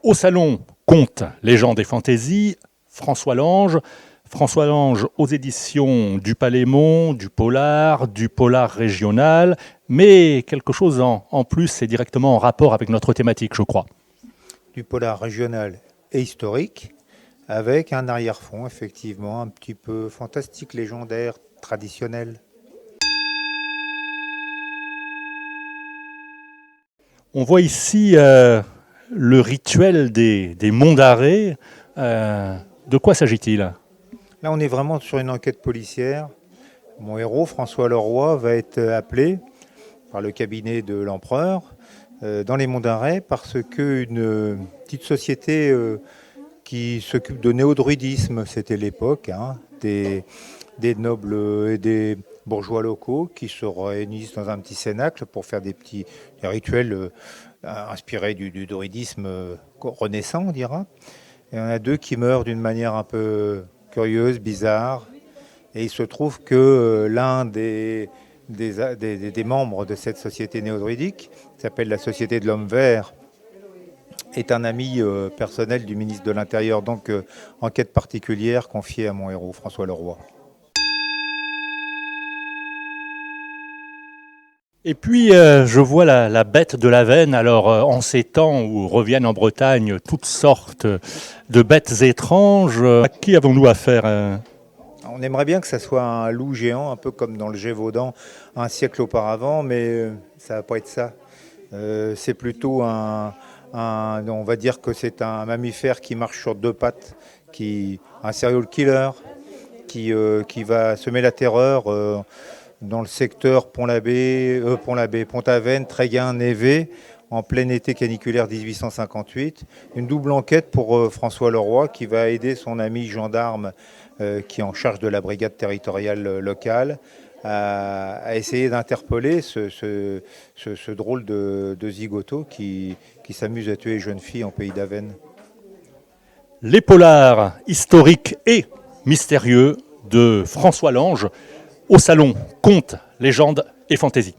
Au salon Contes, légendes et fantasy, François Lange. François Lange aux éditions du Palémon, du polar régional, mais quelque chose en plus, c'est directement en rapport avec notre thématique, je crois. Du polar régional et historique, avec un arrière-fond, effectivement, un petit peu fantastique, légendaire, traditionnel. On voit ici le rituel des monts d'arrêt. De quoi s'agit-il ? Là, on est vraiment sur une enquête policière. Mon héros, François Leroy, va être appelé par le cabinet de l'empereur dans les monts d'Arrée parce qu'une petite société qui s'occupe de néo-druidisme, c'était l'époque, des nobles et des bourgeois locaux qui se réunissent dans un petit cénacle pour faire des rituels inspirés du druidisme renaissant, on dira. Et on a deux qui meurent d'une manière un peu curieuse, bizarre. Et il se trouve que l'un des membres de cette société néo-druidique, qui s'appelle la Société de l'Homme Vert, est un ami personnel du ministre de l'Intérieur. Donc, enquête particulière confiée à mon héros, François Leroy. Et puis, je vois la bête de la veine. Alors, en ces temps où reviennent en Bretagne toutes sortes de bêtes étranges, à qui avons-nous affaire On aimerait bien que ça soit un loup géant, un peu comme dans le Gévaudan un siècle auparavant, mais ça va pas être ça. C'est plutôt on va dire que c'est un mammifère qui marche sur deux pattes, un serial killer qui va semer la terreur dans le secteur Pont-l'Abbé, Tréguin, Névé, en plein été caniculaire 1858. Une double enquête pour François Leroy qui va aider son ami gendarme qui est en charge de la brigade territoriale locale à essayer d'interpeller ce drôle de zigoto qui s'amuse à tuer les jeunes filles en pays d'Avesnes. Les polars historiques et mystérieux de François Lange au salon Contes, légendes et fantasy.